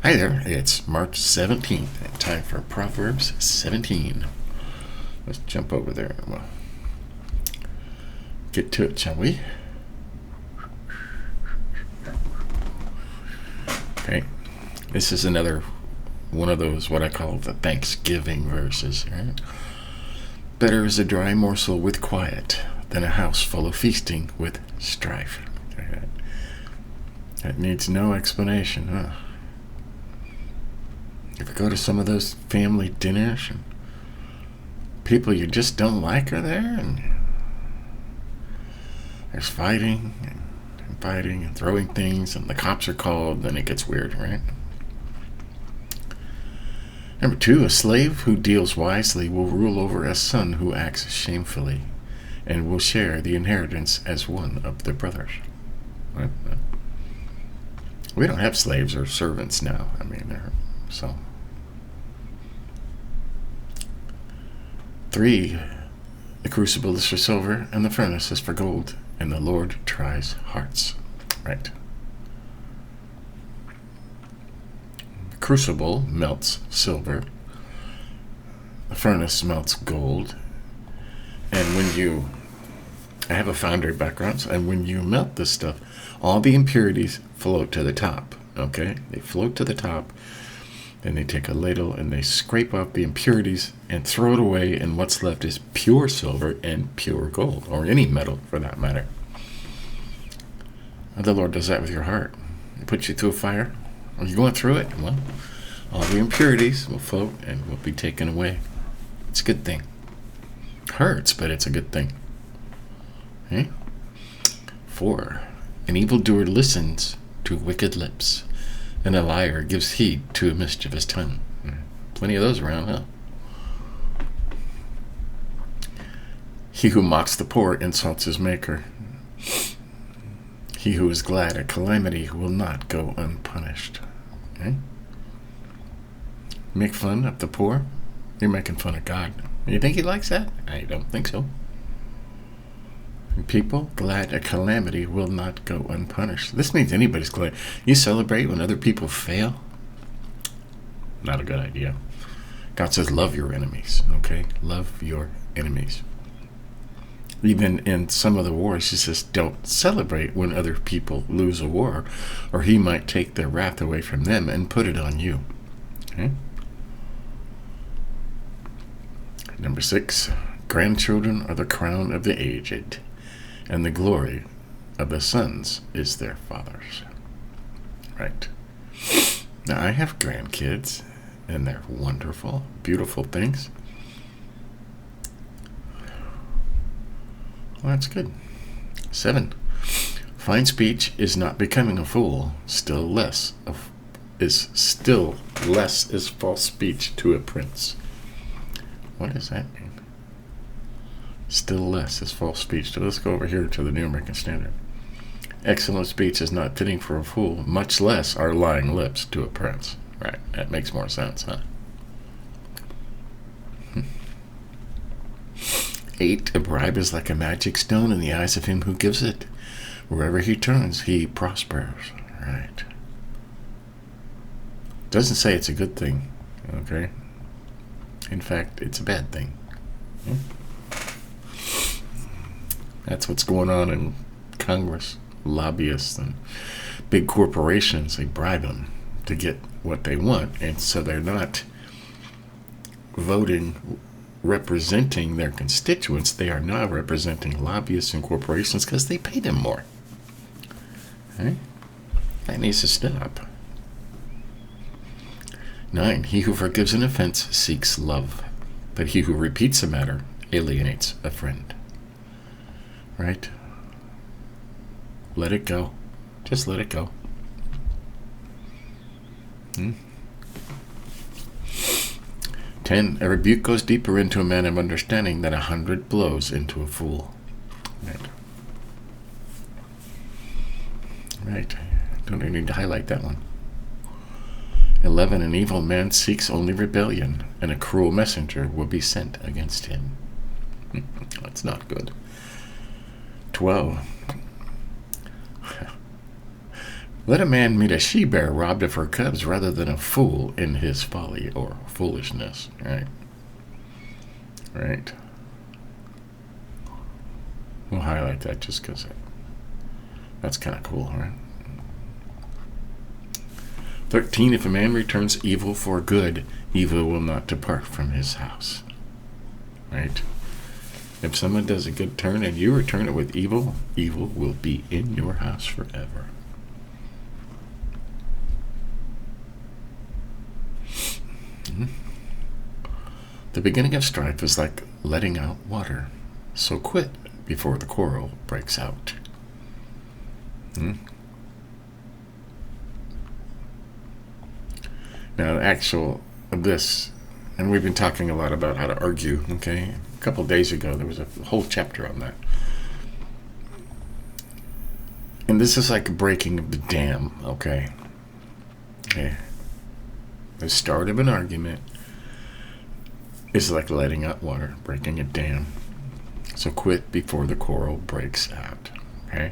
Hi there, it's March 17th, and time for Proverbs 17. Let's jump over there and we'll get to it, shall we? Okay, this is another one of those, what I call the Thanksgiving verses, right? Better is a dry morsel with quiet than a house full of feasting with strife. That needs no explanation, huh? If you go to some of those family dinners and people you just don't like are there, and there's fighting and throwing things, and the cops are called, then it gets weird, right? Number 2, a slave who deals wisely will rule over a son who acts shamefully, and will share the inheritance as one of their brothers. Right? We don't have slaves or servants now. So 3, the crucible is for silver and the furnace is for gold, and the Lord tries hearts. Right. The crucible melts silver, the furnace melts gold, and I have a foundry background, and when you melt this stuff, all the impurities float to the top. Okay, they float to the top. Then they take a ladle and they scrape off the impurities and throw it away, and what's left is pure silver and pure gold, or any metal for that matter. And the Lord does that with your heart. He puts you through a fire. Are you going through it? Well, all the impurities will float and will be taken away. It's a good thing. It hurts, but it's a good thing. Okay? 4, an evildoer listens to wicked lips, and a liar gives heed to a mischievous tongue. Plenty of those around, huh? He who mocks the poor insults his maker. He who is glad at calamity will not go unpunished. Okay? Make fun of the poor, you're making fun of God. You think he likes that? I don't think so. People glad at calamity will not go unpunished. This means anybody's glad. You celebrate when other people fail? Not a good idea. God says love your enemies, okay? Love your enemies. Even in some of the wars, he says don't celebrate when other people lose a war, or he might take their wrath away from them and put it on you. Okay? Number 6, grandchildren are the crown of the aged, and the glory of the sons is their fathers. Right. Now, I have grandkids, and they're wonderful, beautiful things. Well, that's good. 7, fine speech is not becoming a fool, still less is false speech to a prince. What does that mean? Still less is false speech. So let's go over here to the New American Standard. Excellent speech is not fitting for a fool, much less are lying lips to a prince. Right, that makes more sense, huh? 8, a bribe is like a magic stone in the eyes of him who gives it. Wherever he turns, he prospers. Right. Doesn't say it's a good thing, okay? In fact, it's a bad thing. That's what's going on in Congress. Lobbyists and big corporations, they bribe them to get what they want. And so they're not voting representing their constituents. They are now representing lobbyists and corporations because they pay them more. Okay? That needs to stop. 9, he who forgives an offense seeks love, but he who repeats a matter alienates a friend. Right? Let it go. Just let it go. 10, a rebuke goes deeper into a man of understanding than 100 blows into a fool. Right. Don't even need to highlight that one. 11, an evil man seeks only rebellion, and a cruel messenger will be sent against him. That's not good. 12, Let a man meet a she-bear robbed of her cubs rather than a fool in his folly or foolishness. Right? Right. We'll highlight that just because that's kind of cool, right? 13, if a man returns evil for good, evil will not depart from his house. Right? If someone does a good turn and you return it with evil, evil will be in your house forever. The beginning of strife is like letting out water, so quit before the quarrel breaks out. Now, the actual of this, and we've been talking a lot about how to argue, okay? A couple of days ago, there was a whole chapter on that. And this is like breaking of the dam, okay? Yeah. The start of an argument is like letting out water, breaking a dam. So quit before the quarrel breaks out, okay?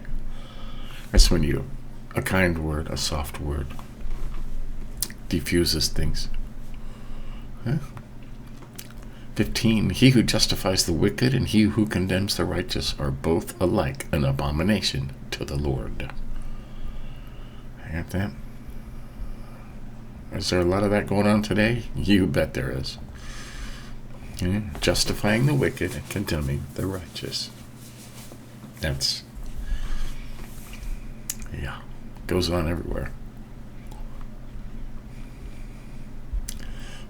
That's when a kind word, a soft word, diffuses things. Huh? 15, he who justifies the wicked and he who condemns the righteous are both alike an abomination to the Lord. I got that? Is there a lot of that going on today? You bet there is. Yeah. Justifying the wicked and condemning the righteous. That's, yeah, goes on everywhere.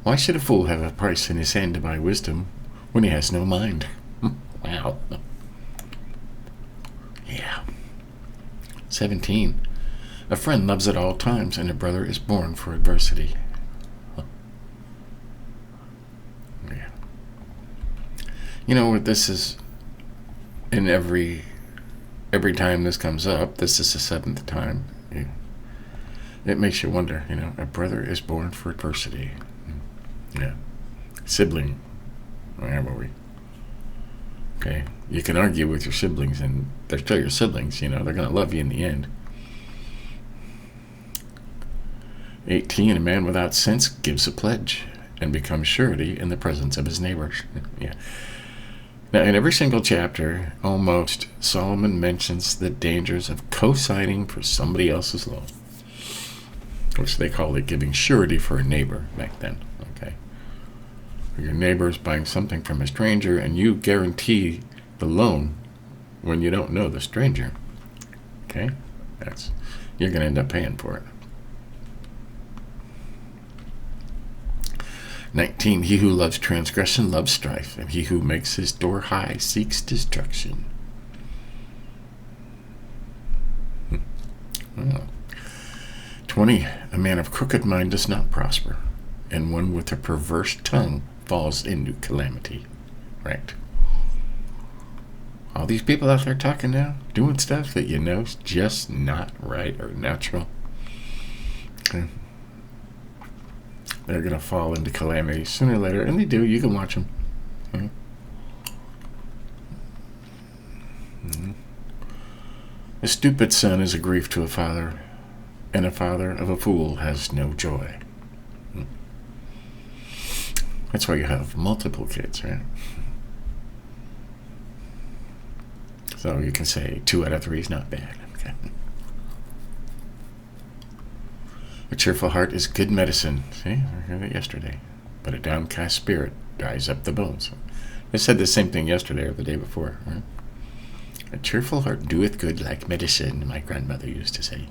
Why should a fool have a price in his hand to buy wisdom when he has no mind? Wow. Yeah. 17. A friend loves at all times, and a brother is born for adversity. Yeah. You know what this is? In every time this comes up, this is the 7th time. It makes you wonder. A brother is born for adversity. Yeah. Sibling. Where were we? Okay. You can argue with your siblings, and they're still your siblings. They're going to love you in the end. 18, a man without sense gives a pledge and becomes surety in the presence of his neighbors. Yeah. Now, in every single chapter, almost, Solomon mentions the dangers of co-signing for somebody else's loan, which they called it giving surety for a neighbor back then. Okay. Your neighbor is buying something from a stranger, and you guarantee the loan when you don't know the stranger. Okay? You're going to end up paying for it. 19, he who loves transgression loves strife, and he who makes his door high seeks destruction. Well, 20, a man of crooked mind does not prosper, and one with a perverse tongue falls into calamity. Right. All these people out there talking now, doing stuff that is just not right or natural. Okay. They're going to fall into calamity sooner or later, and they do. You can watch them. Okay. A stupid son is a grief to a father, and a father of a fool has no joy. That's why you have multiple kids, right? So you can say 2 out of 3 is not bad. Okay. A cheerful heart is good medicine. See, I heard it yesterday. But a downcast spirit dries up the bones. I said the same thing yesterday or the day before. Right? A cheerful heart doeth good like medicine, my grandmother used to say.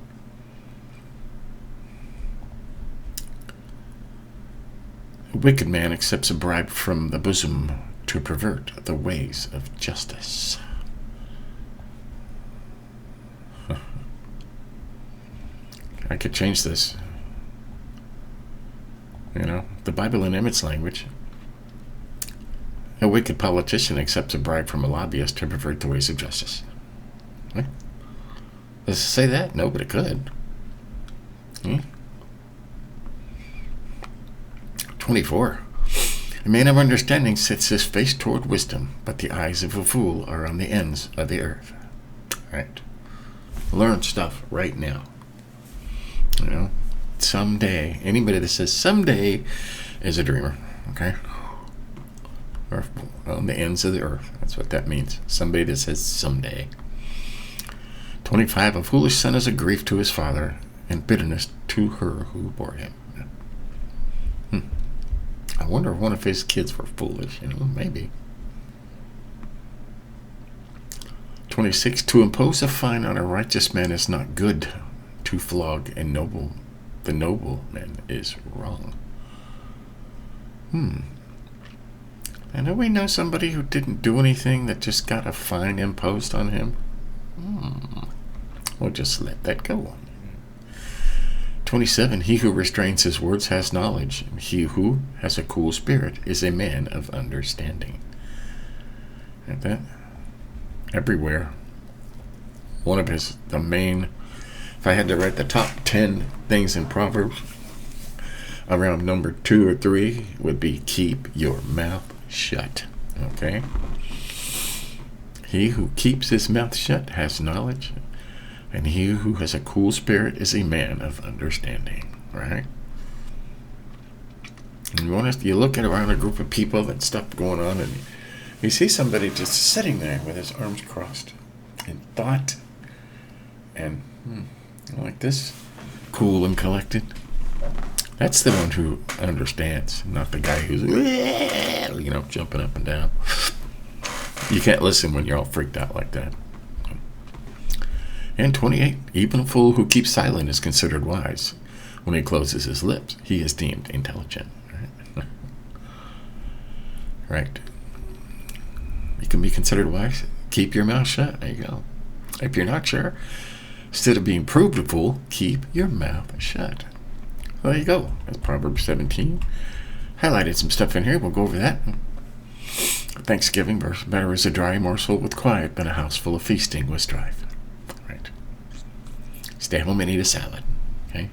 A wicked man accepts a bribe from the bosom to pervert the ways of justice. I could change this. The Bible in Emmett's language. A wicked politician accepts a bribe from a lobbyist to pervert the ways of justice. Right? Does it say that? No, but it could. 24. A man of understanding sets his face toward wisdom, but the eyes of a fool are on the ends of the earth. Right? Learn stuff right now. You know, someday. Anybody that says someday is a dreamer. Okay? Or on the ends of the earth. That's what that means. Somebody that says someday. 25. A foolish son is a grief to his father, and bitterness to her who bore him. I wonder if one of his kids were foolish. Maybe. 26. To impose a fine on a righteous man is not good. To flog the noble man is wrong. And do we know somebody who didn't do anything that just got a fine imposed on him? We'll just let that go. 27. He who restrains his words has knowledge. He who has a cool spirit is a man of understanding. And that everywhere. One of the main, if I had to write the top 10 things in Proverbs, around number 2 or 3 would be keep your mouth shut. Okay? He who keeps his mouth shut has knowledge, and he who has a cool spirit is a man of understanding. Right? And you look at around a group of people and stuff going on, and you see somebody just sitting there with his arms crossed in thought, and like this, cool and collected. That's the one who understands, not the guy who's jumping up and down. You can't listen when you're all freaked out like that. And 28. Even a fool who keeps silent is considered wise. When he closes his lips, he is deemed intelligent. Right. You can be considered wise. Keep your mouth shut. There you go. If you're not sure, instead of being proved a fool, keep your mouth shut. Well, there you go. That's Proverbs 17. Highlighted some stuff in here. We'll go over that. Thanksgiving verse. Better is a dry morsel with quiet than a house full of feasting with strife. Right. Stay home and eat a salad. Okay.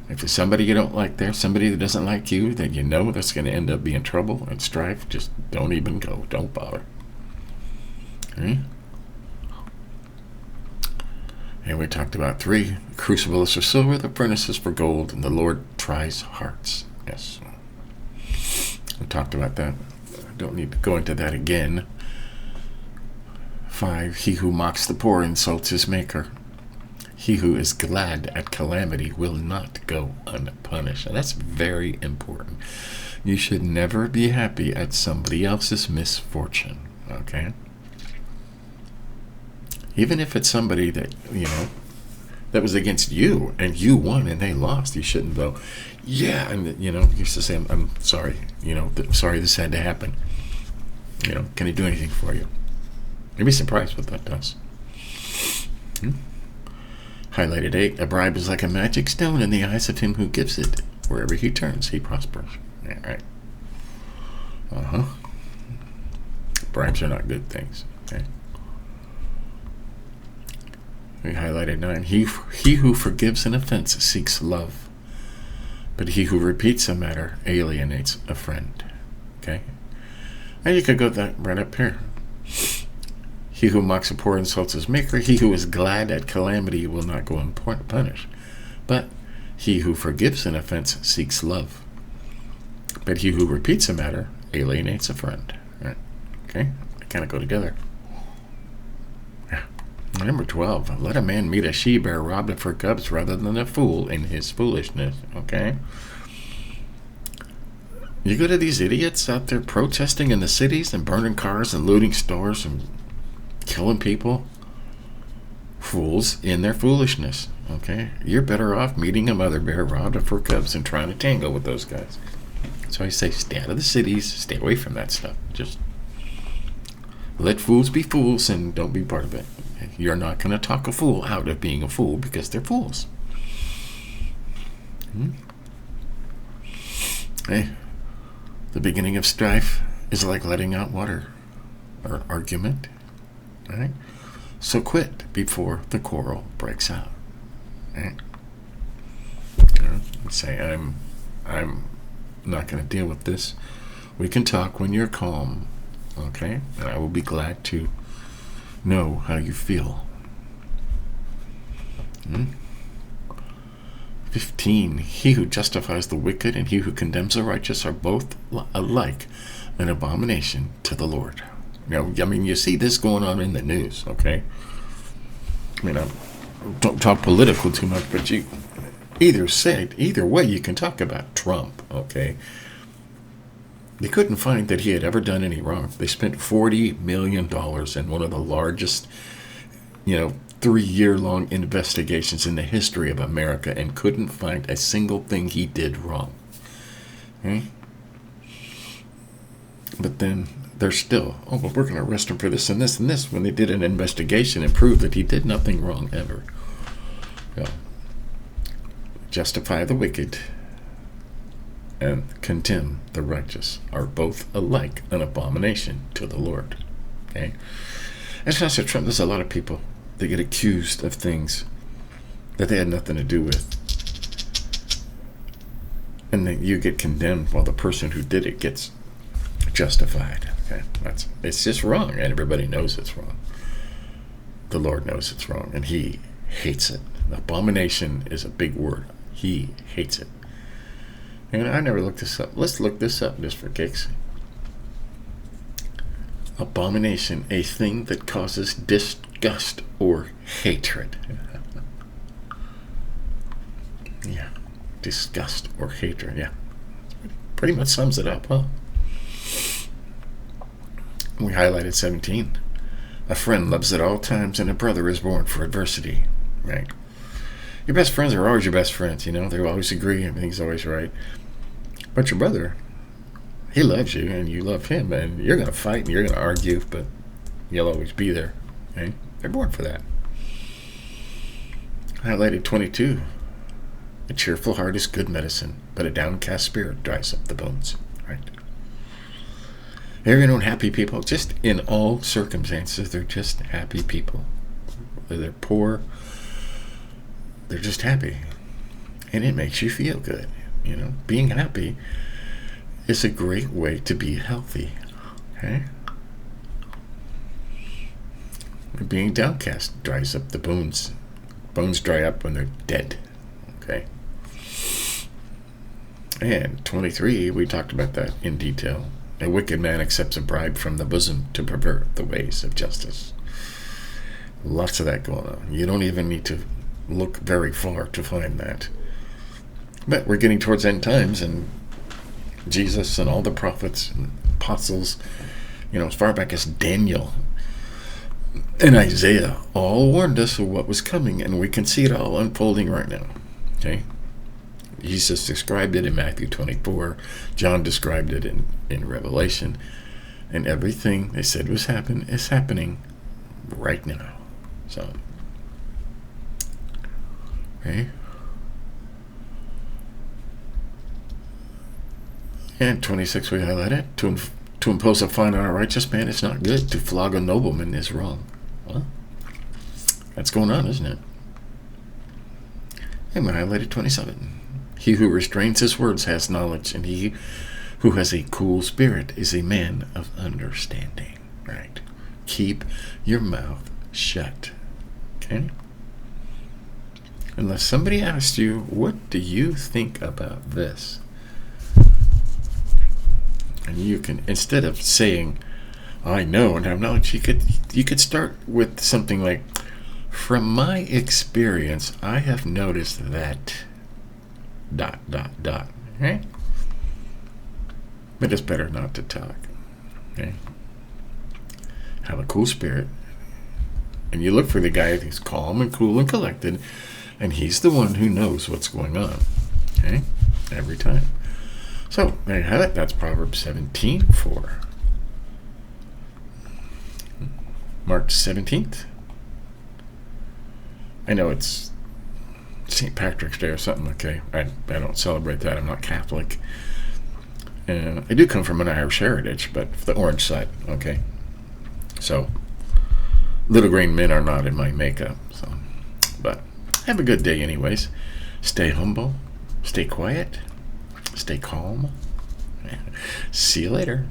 If there's somebody you don't like there, somebody that doesn't like you, then you know that's going to end up being trouble and strife, just don't even go. Don't bother. Okay? And we talked about 3. The crucible is for silver, the furnace is for gold, and the Lord tries hearts. Yes. We talked about that. I don't need to go into that again. 5. He who mocks the poor insults his maker. He who is glad at calamity will not go unpunished. And that's very important. You should never be happy at somebody else's misfortune. Okay? Even if it's somebody that, that was against you and you won and they lost, you shouldn't go, yeah, and, you used to say, I'm sorry, sorry this had to happen. Can I do anything for you? You'd be surprised what that does. Highlighted 8. A bribe is like a magic stone in the eyes of him who gives it. Wherever he turns, he prospers. All right. Bribes are not good things. Okay. We highlighted 9. He who forgives an offense seeks love, but he who repeats a matter alienates a friend. Okay. And you could go that right up here. He who mocks a poor insults his maker. He who is glad at calamity will not go unpunished. But he who forgives an offense seeks love. But he who repeats a matter alienates a friend. Right? Okay? They kind of go together. Number 12. Let a man meet a she-bear robbed of her cubs rather than a fool in his foolishness. Okay? You go to these idiots out there protesting in the cities and burning cars and looting stores and killing people, fools in their foolishness. Okay, you're better off meeting a mother bear robbed of her cubs and trying to tangle with those guys. So I say, stay out of the cities, stay away from that stuff. Just let fools be fools and don't be part of it. You're not going to talk a fool out of being a fool because they're fools. Hey, the beginning of strife is like letting out water or argument. Right? So quit before the quarrel breaks out. Right? Say, I'm not going to deal with this. We can talk when you're calm. Okay? And I will be glad to know how you feel. 15, he who justifies the wicked and he who condemns the righteous are both alike an abomination to the Lord. You see this going on in the news, okay? I don't talk political too much, but you either way you can talk about Trump, okay? They couldn't find that he had ever done any wrong. They spent $40 million in one of the largest, 3-year-long investigations in the history of America and couldn't find a single thing he did wrong. Okay? But then they're still, we're going to arrest him for this and this and this, when they did an investigation and proved that he did nothing wrong ever. Justify the wicked and condemn the righteous are both alike an abomination to the Lord. Okay? It's not so Trump. There's a lot of people that get accused of things that they had nothing to do with. And then you get condemned while the person who did it gets justified. Okay? It's just wrong, and everybody knows it's wrong. The Lord knows it's wrong, and he hates it. Abomination is a big word. He hates it. And I never looked this up. Let's look this up just for kicks. Abomination, a thing that causes disgust or hatred. Yeah, disgust or hatred. Yeah, pretty much sums it up, huh? We highlighted 17. A friend loves at all times, and a brother is born for adversity. Right? Your best friends are always your best friends, They always agree, everything's always right. But your brother, he loves you, and you love him, and you're going to fight, and you're going to argue, but you'll always be there. Okay? They're born for that. Highlighted 22. A cheerful heart is good medicine, but a downcast spirit dries up the bones. Right? Everyone happy people, just in all circumstances, they're just happy people. Whether they're poor, they're just happy. And it makes you feel good. Being happy is a great way to be healthy. Okay? Being downcast dries up the bones. Bones dry up when they're dead. Okay? And 23, we talked about that in detail. A wicked man accepts a bribe from the bosom to pervert the ways of justice. Lots of that going on. You don't even need to look very far to find that. But we're getting towards end times, and Jesus and all the prophets and apostles, as far back as Daniel and Isaiah, all warned us of what was coming, and we can see it all unfolding right now. Okay? Jesus described it in Matthew 24. John described it in Revelation. And everything they said was is happening right now. So, okay? And 26 we highlighted. To impose a fine on a righteous man is not good. To flog a nobleman is wrong. Well, that's going on, isn't it? And we highlighted 27. He who restrains his words has knowledge, and he who has a cool spirit is a man of understanding. Right? Keep your mouth shut. Okay? Unless somebody asks you, what do you think about this? And you can, instead of saying, I know and have knowledge, you could start with something like, from my experience, I have noticed that ... Okay? But it's better not to talk. Okay? Have a cool spirit. And you look for the guy who's calm and cool and collected, and he's the one who knows what's going on. Okay? Every time. So, there you have it. That's Proverbs 17 for March 17th. I know it's St. Patrick's Day or something, okay? I don't celebrate that. I'm not Catholic. And I do come from an Irish heritage, but the orange side, okay? So, little green men are not in my makeup. So, but have a good day anyways. Stay humble. Stay quiet. Stay calm. See you later.